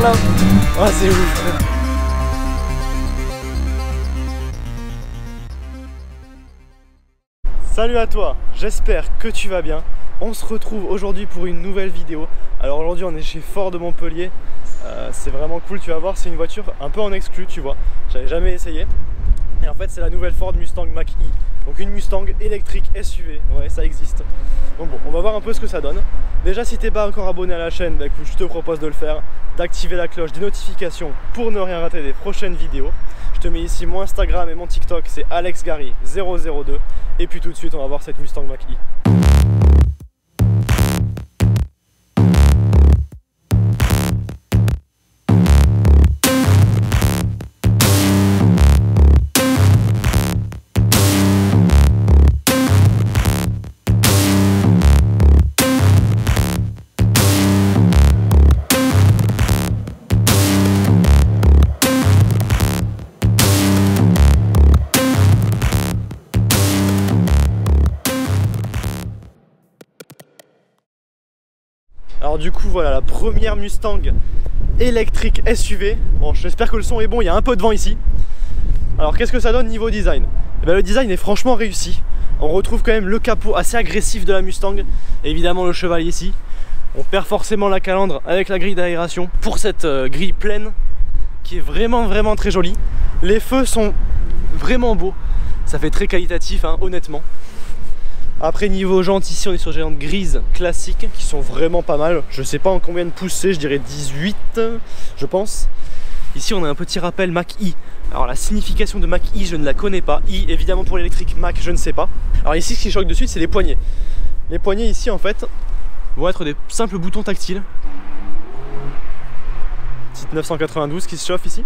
là. Ah, c'est ouf. Salut à toi, j'espère que tu vas bien. On se retrouve aujourd'hui pour une nouvelle vidéo. Alors aujourd'hui on est chez Ford de Montpellier. C'est vraiment cool, tu vas voir, c'est une voiture un peu en exclu, tu vois. J'avais jamais essayé. Et en fait c'est la nouvelle Ford Mustang Mach-E. Donc une Mustang électrique SUV, ouais ça existe. Donc bon, on va voir un peu ce que ça donne. Déjà si t'es pas encore abonné à la chaîne, bah écoute, je te propose de le faire, d'activer la cloche des notifications pour ne rien rater des prochaines vidéos. Je te mets ici mon Instagram et mon TikTok, c'est AlexGary002. Et puis tout de suite on va voir cette Mustang Mach-E. Alors du coup voilà la première Mustang électrique SUV. Bon j'espère que le son est bon, il y a un peu de vent ici. Alors qu'est-ce que ça donne niveau design? Eh bien, le design est franchement réussi. On retrouve quand même le capot assez agressif de la Mustang. Et évidemment le cheval ici. On perd forcément la calandre avec la grille d'aération pour cette grille pleine qui est vraiment très jolie. Les feux sont vraiment beaux. Ça fait très qualitatif hein, honnêtement. Après niveau jantes ici on est sur des jantes grises classiques qui sont vraiment pas mal. Je sais pas en combien de pouces c'est, je dirais 18 je pense. Ici on a un petit rappel Mach-E. Alors la signification de Mach-E je ne la connais pas. I évidemment pour l'électrique, Mach je ne sais pas. Alors ici ce qui choque de suite c'est les poignées. Les poignées ici en fait vont être des simples boutons tactiles. Petite 992 qui se chauffe ici.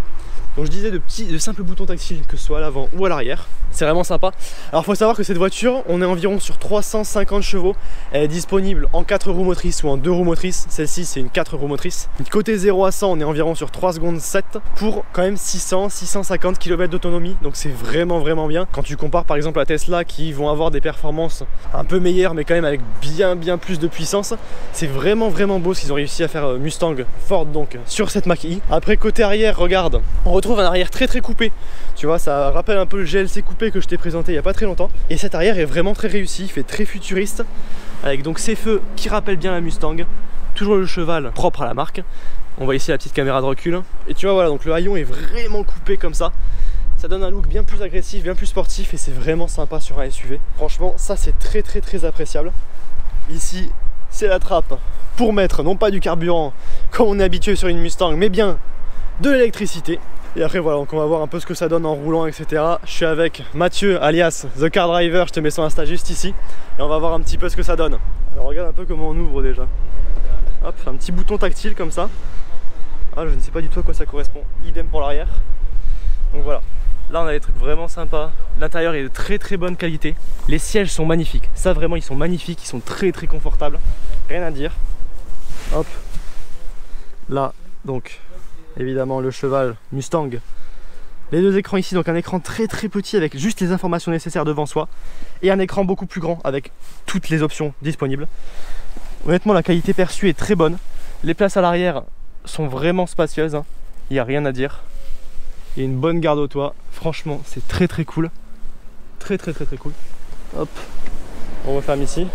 Donc je disais de simples boutons tactiles que ce soit à l'avant ou à l'arrière. C'est vraiment sympa. Alors il faut savoir que cette voiture, on est environ sur 350 chevaux. Elle est disponible en 4 roues motrices ou en 2 roues motrices. Celle-ci c'est une 4 roues motrices. Côté 0 à 100, on est environ sur 3 secondes 7 pour quand même 600-650 km d'autonomie. Donc c'est vraiment bien. Quand tu compares par exemple à Tesla qui vont avoir des performances un peu meilleures mais quand même avec bien plus de puissance. C'est vraiment beau ce qu'ils ont réussi à faire Mustang Ford donc sur cette Mach-E. Après côté arrière, regarde, on retrouve un arrière très coupé. Tu vois, ça rappelle un peu le GLC coupé que je t'ai présenté il n'y a pas très longtemps. Et cet arrière est vraiment très réussi, il fait très futuriste. Avec donc ces feux qui rappellent bien la Mustang. Toujours le cheval propre à la marque. On voit ici la petite caméra de recul. Et tu vois, voilà, donc le haillon est vraiment coupé comme ça. Ça donne un look bien plus agressif, bien plus sportif. Et c'est vraiment sympa sur un SUV. Franchement, ça c'est très appréciable. Ici, c'est la trappe pour mettre non pas du carburant comme on est habitué sur une Mustang, mais bien de l'électricité. Et après voilà, donc on va voir un peu ce que ça donne en roulant, etc. Je suis avec Mathieu alias The Car Driver, je te mets son Insta juste ici. Et on va voir un petit peu ce que ça donne. Alors regarde un peu comment on ouvre déjà. Hop, un petit bouton tactile comme ça. Ah, je ne sais pas du tout à quoi ça correspond. Idem pour l'arrière. Donc voilà, là on a des trucs vraiment sympas. L'intérieur est de très bonne qualité. Les sièges sont magnifiques. Ça vraiment ils sont magnifiques, ils sont très confortables. Rien à dire. Hop. Là, donc évidemment le cheval Mustang. Les deux écrans ici, donc un écran très petit avec juste les informations nécessaires devant soi. Et un écran beaucoup plus grand avec toutes les options disponibles. Honnêtement la qualité perçue est très bonne. Les places à l'arrière sont vraiment spacieuses hein. Il n'y a rien à dire. Il y a une bonne garde au toit. Franchement c'est très cool. Très cool. Hop. On referme ici.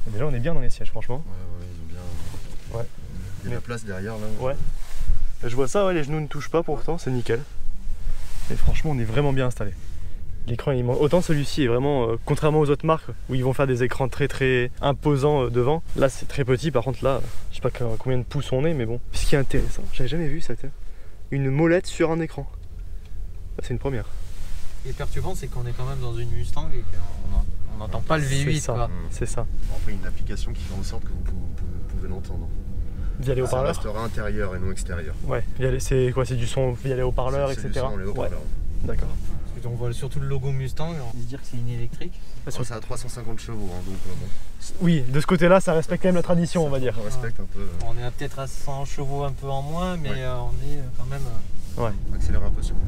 Déjà on est bien dans les sièges franchement. Ouais, ils ont bien... Ouais. Il y a la place derrière là. Ouais. Je vois ça, ouais, les genoux ne touchent pas pourtant, c'est nickel. Et franchement on est vraiment bien installé. L'écran est immense. Autant celui-ci est vraiment, contrairement aux autres marques où ils vont faire des écrans très imposants devant. Là c'est très petit, par contre là, je sais pas combien de pouces on est, mais bon. Ce qui est intéressant, j'avais jamais vu ça, une molette sur un écran. C'est une première. Ce qui est perturbant, c'est qu'on est quand même dans une Mustang et qu'on n'entend pas le V8. C'est ça. Bon, après, une application qui fait en sorte que vous pouvez l'entendre. Via les haut-parleurs. Ça restera intérieur et non extérieur. Ouais, c'est quoi? C'est du son via les haut-parleurs, etc. Du son, les haut-parleurs. Ouais. D'accord. On voit surtout le logo Mustang, on se dire que c'est une électrique. C'est à 350 chevaux, hein, donc bon. Oui, de ce côté-là, ça respecte quand même la tradition, on va dire. On respecte un peu. On est peut-être à 100 chevaux un peu en moins, mais ouais. On est quand même... Ouais. On accélère un peu ce coup.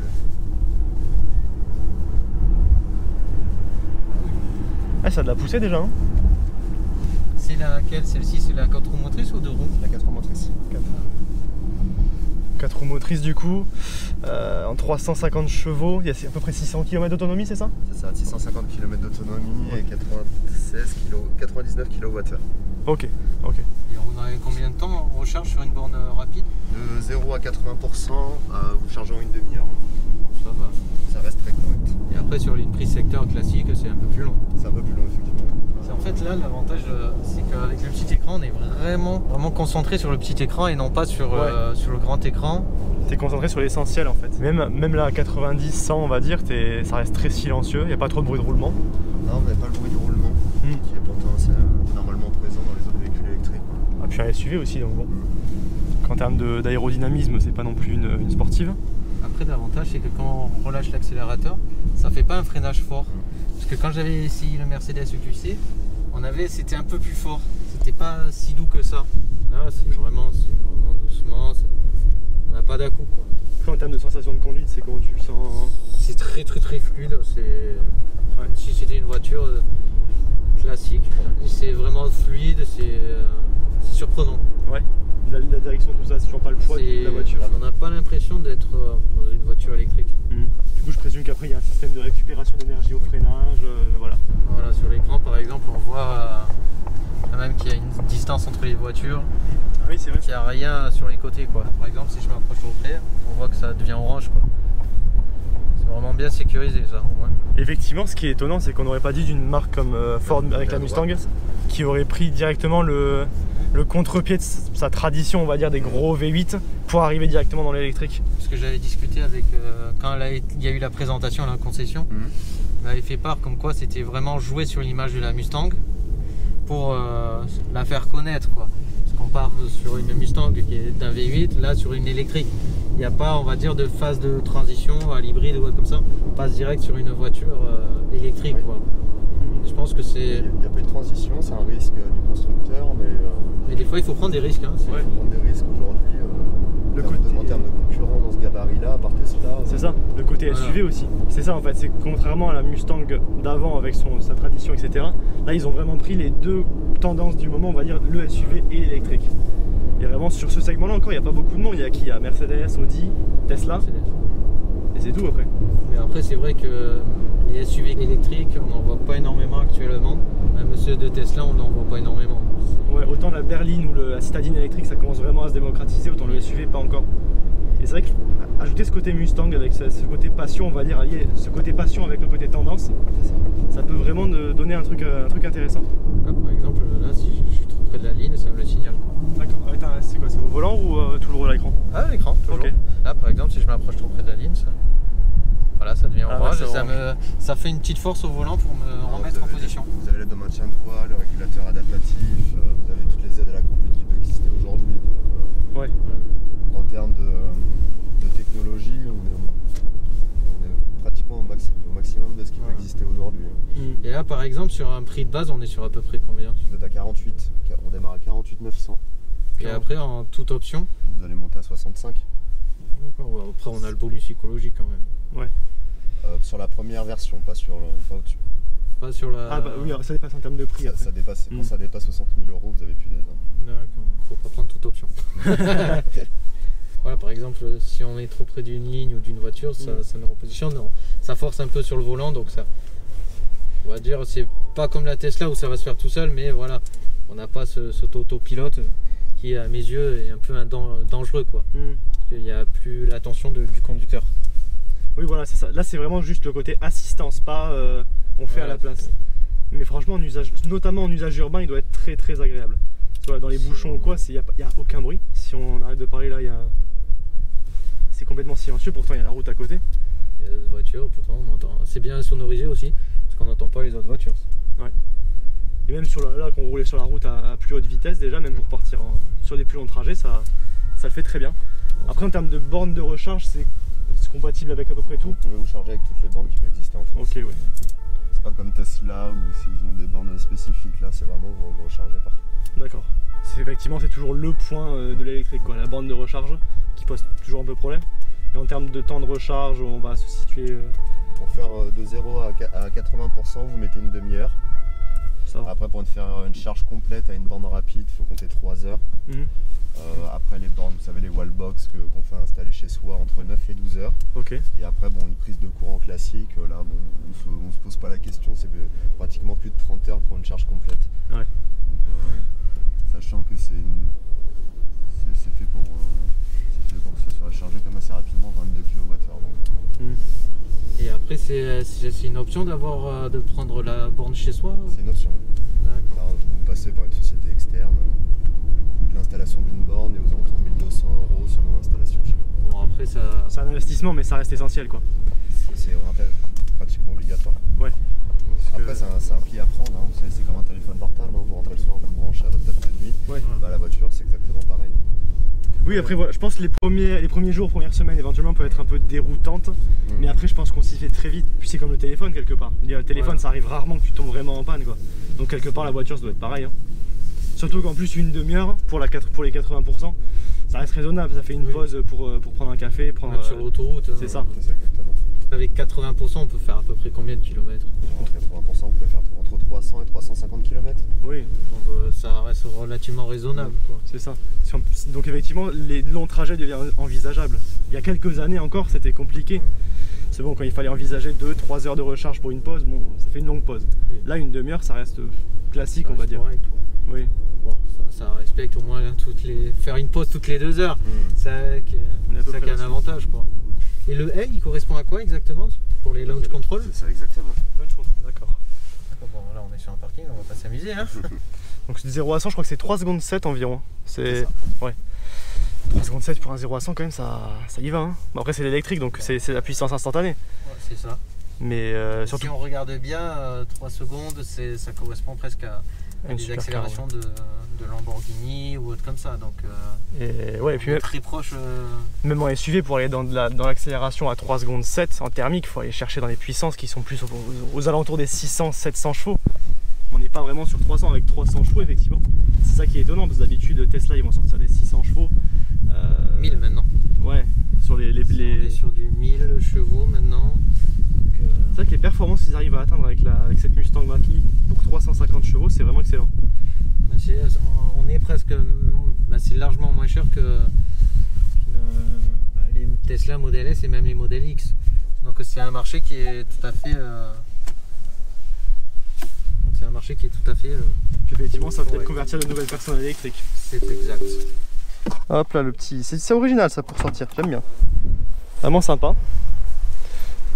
Ah, ça a de la poussée déjà, hein. C'est laquelle? Celle-ci, c'est la 4 roues motrices ou 2 roues? La 4 roues motrices. 4 roues motrices du coup, en 350 chevaux, il y a à peu près 600 km d'autonomie, c'est ça? C'est ça, 650 km d'autonomie et 99 kWh. Ok. Et on a combien de temps on recharge sur une borne rapide? De 0 à 80%, vous chargez en une demi-heure. Ça va. Ça reste très correct. Et après sur une prise secteur classique, c'est un peu plus long. C'est un peu plus long, effectivement. En fait là l'avantage c'est qu'avec le petit écran on est vraiment concentré sur le petit écran et non pas sur, sur le grand écran. T'es concentré sur l'essentiel en fait. Même là à 90, 100 on va dire, ça reste très silencieux, il n'y a pas trop de bruit de roulement. Non, vous n'avez pas le bruit du roulement qui est pourtant assez normalement présent dans les autres véhicules électriques. Ah puis un SUV aussi donc bon. En termes d'aérodynamisme c'est pas non plus une sportive. Après l'avantage c'est que quand on relâche l'accélérateur, ça fait pas un freinage fort. Parce que quand j'avais essayé le Mercedes EQC, c'était un peu plus fort. C'était pas si doux que ça. Là c'est vraiment doucement. On n'a pas d'à-coup quoi. Après en termes de sensation de conduite, c'est comment tu le sens? C'est très fluide. C'est comme si c'était une voiture classique. C'est vraiment fluide, c'est surprenant. Ouais. La direction, tout ça, c'est toujours pas le poids de la voiture. On n'a pas l'impression d'être dans une voiture électrique. Du coup, je présume qu'après il y a un système de récupération d'énergie au freinage, voilà. Voilà, sur l'écran par exemple, on voit même qu'il y a une distance entre les voitures. Ah oui, c'est vrai. Qu'il n'y a rien sur les côtés quoi. Par exemple, si je m'approche au près, on voit que ça devient orange quoi. C'est vraiment bien sécurisé ça au moins. Effectivement, ce qui est étonnant, c'est qu'on n'aurait pas dit d'une marque comme Ford avec la Mustang qui aurait pris directement le contre-pied de sa tradition, on va dire, des gros V8 pour arriver directement dans l'électrique. Parce que j'avais discuté avec, quand il y a eu la présentation à la concession, il m'avait fait part comme quoi c'était vraiment joué sur l'image de la Mustang pour la faire connaître quoi. Parce qu'on part sur une Mustang qui est d'un V8, là sur une électrique. Il n'y a pas, on va dire, de phase de transition à l'hybride ou comme ça. On passe direct sur une voiture électrique quoi. Je pense que c'est... Il n'y a pas eu de transition, c'est un risque du constructeur, mais des fois il faut prendre des risques. Hein, il faut prendre des risques aujourd'hui. En termes de concurrents dans ce gabarit-là, à part Tesla. C'est ça, le côté SUV aussi. C'est ça en fait, c'est que contrairement à la Mustang d'avant avec sa tradition, etc. Là ils ont vraiment pris les deux tendances du moment, on va dire le SUV et l'électrique. Et vraiment sur ce segment-là encore, il n'y a pas beaucoup de monde. Il y a qui? Il y a Mercedes, Audi, Tesla. Et c'est tout après. Mais après c'est vrai que les SUV électriques, on n'en voit pas énormément actuellement. Même ceux de Tesla, on n'en voit pas énormément. Ouais, autant la berline ou la citadine électrique, ça commence vraiment à se démocratiser, autant le SUV, pas encore. Et c'est vrai qu'ajouter ce côté Mustang avec ce côté passion, on va dire, allier ce côté passion avec le côté tendance, ça peut vraiment donner un truc intéressant. Là, par exemple, là, si je suis trop près de la ligne, ça me le signale. D'accord. C'est quoi? C'est au volant ou toujours à l'écran? Ah, à l'écran, toujours. Okay. Là, par exemple, si je m'approche trop près de la ligne, voilà, ça devient orange et ça fait une petite force au volant pour me remettre en position. Vous avez l'aide de maintien de poids, le régulateur adaptatif, vous avez toutes les aides à la conduite qui peuvent exister aujourd'hui. Ouais. En termes de technologie, on est pratiquement au maximum de ce qui peut exister aujourd'hui. Et là, par exemple, sur un prix de base, on est sur à peu près combien? Vous êtes à 48, on démarre à 48 900. Et après, en toute option, vous allez monter à 65. D'accord, après on a le bonus psychologique quand même. Ouais. Sur la première version, pas au-dessus. Pas sur la... Ah bah oui, ça dépasse en termes de prix. Ça dépasse, quand ça dépasse 60 000 €, vous avez plus d'aide. D'accord, faut pas prendre toute option. Voilà, par exemple, si on est trop près d'une ligne ou d'une voiture, ça nous repositionne, ça force un peu sur le volant, donc ça, on va dire, c'est pas comme la Tesla où ça va se faire tout seul, mais voilà, on n'a pas cet autopilote qui, à mes yeux, est un peu dangereux, quoi. Parce qu'il n'y a plus l'attention du conducteur. Oui, voilà, c'est ça. Là, c'est vraiment juste le côté assistance, pas on fait à la place. Mais franchement, notamment en usage urbain, il doit être très très agréable. Voilà, dans les bouchons ou quoi, il n'y a aucun bruit. Si on arrête de parler là, c'est complètement silencieux, pourtant il y a la route à côté. Il y a d'autres voitures, pourtant on entend. C'est bien sonorisé aussi, parce qu'on n'entend pas les autres voitures. Ouais. Et même là, quand on roulait sur la route à plus haute vitesse, déjà, même pour partir sur des plus longs trajets, ça le fait très bien. Après, en termes de bornes de recharge, c'est compatible avec à peu près tout. Vous pouvez vous charger avec toutes les bornes qui peuvent exister en France. Ok, ouais. C'est pas comme Tesla où s'ils ont des bornes spécifiques, là c'est vraiment vous rechargez partout. D'accord. Effectivement, c'est toujours le point de l'électrique, quoi, la borne de recharge qui pose toujours un peu problème. Et en termes de temps de recharge, on va se situer... Pour faire de 0 à 80%, vous mettez une demi-heure. Après, pour faire une charge complète à une borne rapide, il faut compter 3 heures. Après, les bornes, vous savez, les wallbox qu'on fait installer chez soi entre 9 et 12 heures. Et après, bon, une prise de courant classique, là, bon, on se pose pas la question, c'est pratiquement plus de 30 heures pour une charge complète. Donc, sachant que c'est fait pour que ça soit chargé comme assez rapidement, 22 kWh. Et après, c'est une option de prendre la borne chez soi? C'est une option. D'accord. Vous passez par une société externe. Le coût de l'installation d'une borne est aux alentours de 1 200 € selon l'installation chez vous. Bon, après, c'est un investissement, mais ça reste essentiel, quoi. C'est pratiquement obligatoire. Ouais. Après, c'est un pli à prendre. Hein. Vous savez, c'est comme un téléphone portable. Hein. Vous rentrez le soir, vous le branchez à votre table de nuit. Bah, la voiture, c'est exactement pareil. Oui, après voilà, je pense que les premiers jours, premières semaines éventuellement peuvent être un peu déroutantes, mais après je pense qu'on s'y fait très vite, puis c'est comme le téléphone quelque part. Le téléphone ça arrive rarement que tu tombes vraiment en panne quoi. Donc quelque part la voiture ça doit être pareil. Hein. Surtout qu'en plus une demi-heure pour les 80%, ça reste raisonnable, ça fait une pause pour prendre un café, même sur l'autoroute. C'est ça. C'est ça exactement. Avec 80% on peut faire à peu près combien de kilomètres? Entre 80% vous pouvez faire entre 300 et 350 km. Oui, donc ça reste relativement raisonnable. C'est ça. Donc effectivement les longs trajets deviennent envisageables. Il y a quelques années encore c'était compliqué. C'est bon, quand il fallait envisager 2-3 heures de recharge pour une pause, bon ça fait une longue pause. Là une demi-heure ça reste classique, on va dire. Correct. Oui. Bon, ça respecte au moins faire une pause toutes les 2 heures. C'est ça qui est un avantage quoi. Et le L, il correspond à quoi exactement pour les launch control? C'est ça exactement. Launch control, d'accord. Bon, là on est sur un parking, on va pas s'amuser. Hein. Donc de 0 à 100, je crois que c'est 3 secondes 7 environ. C'est ouais. 3 secondes 7 pour un 0 à 100 quand même, ça y va. Hein. Bon, après c'est l'électrique, donc c'est la puissance instantanée. Ouais, c'est ça. Mais surtout... Si on regarde bien, 3 secondes, ça correspond presque à des accélérations de Lamborghini ou autre comme ça. Donc et puis même, très proche. Même en SUV, pour aller dans l'accélération à 3 secondes 7 en thermique, il faut aller chercher dans des puissances qui sont plus aux alentours des 600-700 chevaux. On n'est pas vraiment sur 300 avec 300 chevaux effectivement. C'est ça qui est étonnant parce que d'habitude Tesla ils vont sortir des 600 chevaux. 1000 maintenant. Ouais, sur les... On est sur du 1000 chevaux maintenant. C'est vrai que les performances qu'ils arrivent à atteindre avec cette Mustang Mach-E pour 350 chevaux, c'est vraiment excellent. On est presque... c'est largement moins cher que les Tesla Model S et même les Model X. Donc c'est un marché qui est tout à fait... Effectivement, ça va peut-être convertir de nouvelles personnes électriques. C'est exact. Hop là, le petit... C'est original ça pour sortir, j'aime bien. Vraiment sympa.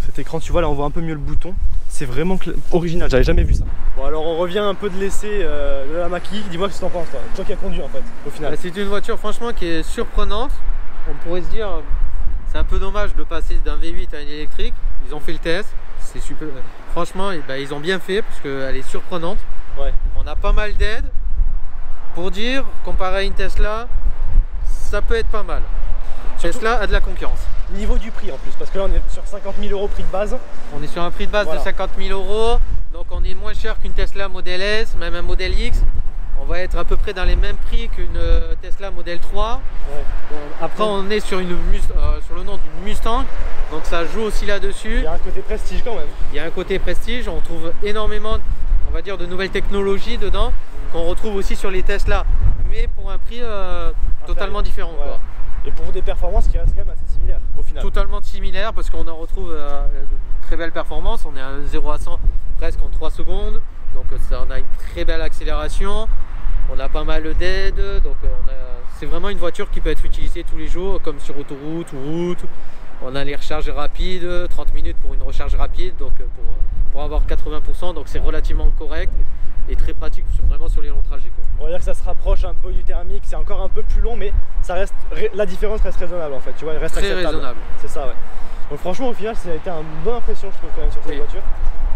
Cet écran, tu vois, là on voit un peu mieux le bouton. C'est vraiment original, j'avais jamais vu ça. Bon alors on revient un peu de l'essai de la Mach-E. Dis-moi ce que tu en penses toi. Toi qui as conduit en fait, au final. C'est une voiture franchement qui est surprenante. On pourrait se dire, c'est un peu dommage de passer d'un V8 à une électrique. Ils ont fait le test, c'est super. Franchement, ils ont bien fait parce qu'elle est surprenante. Ouais. On a pas mal d'aides. Pour dire, comparé à une Tesla, ça peut être pas mal. Surtout, Tesla a de la concurrence. Niveau du prix en plus, parce que là on est sur 50 000 € prix de base. On est sur un prix de base de 50 000 €, donc on est moins cher qu'une Tesla Model S, même un Model X. On va être à peu près dans les mêmes prix qu'une Tesla Model 3. Ouais. Bon, après on est sur, sur le nom d'une Mustang, donc ça joue aussi là-dessus. Il y a un côté prestige quand même. Il y a un côté prestige, on trouve énormément, on va dire, de nouvelles technologies dedans, qu'on retrouve aussi sur les Tesla, mais pour un prix totalement différent. Ouais. Quoi. Et pour des performances qui restent quand même assez similaires au final. Totalement similaires parce qu'on en retrouve de très belles performances. On est à 0 à 100 presque en 3 secondes. Donc on a une très belle accélération. On a pas mal d'aides. Donc c'est vraiment une voiture qui peut être utilisée tous les jours comme sur autoroute ou route. On a les recharges rapides, 30 minutes pour une recharge rapide. Donc pour avoir 80%, donc c'est relativement correct. Et très pratique vraiment sur les longs trajets quoi. On va dire que ça se rapproche un peu du thermique, c'est encore un peu plus long mais ça reste, la différence reste raisonnable en fait, tu vois, elle reste très acceptable. Raisonnable. C'est ça ouais. Donc franchement au final ça a été une bonne impression je trouve quand même sur cette voiture.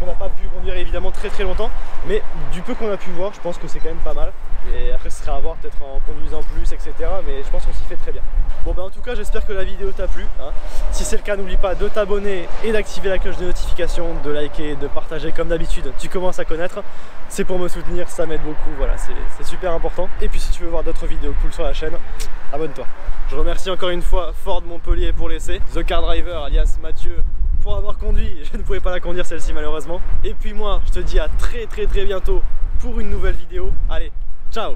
On n'a pas pu conduire évidemment très longtemps, mais du peu qu'on a pu voir je pense que c'est quand même pas mal. Et après ce serait à voir peut-être en conduisant plus etc. Mais je pense qu'on s'y fait très bien. Bon bah en tout cas j'espère que la vidéo t'a plu hein. Si c'est le cas n'oublie pas de t'abonner et d'activer la cloche de notification, de liker, de partager comme d'habitude. Tu commences à connaître, c'est pour me soutenir, ça m'aide beaucoup, voilà c'est super important. Et puis si tu veux voir d'autres vidéos cool sur la chaîne, abonne-toi. Je remercie encore une fois Ford Montpellier pour l'essai, The Car Driver alias Mathieu pour avoir conduit, je ne pouvais pas la conduire celle-ci malheureusement. Et puis moi je te dis à très bientôt pour une nouvelle vidéo. Allez, ciao!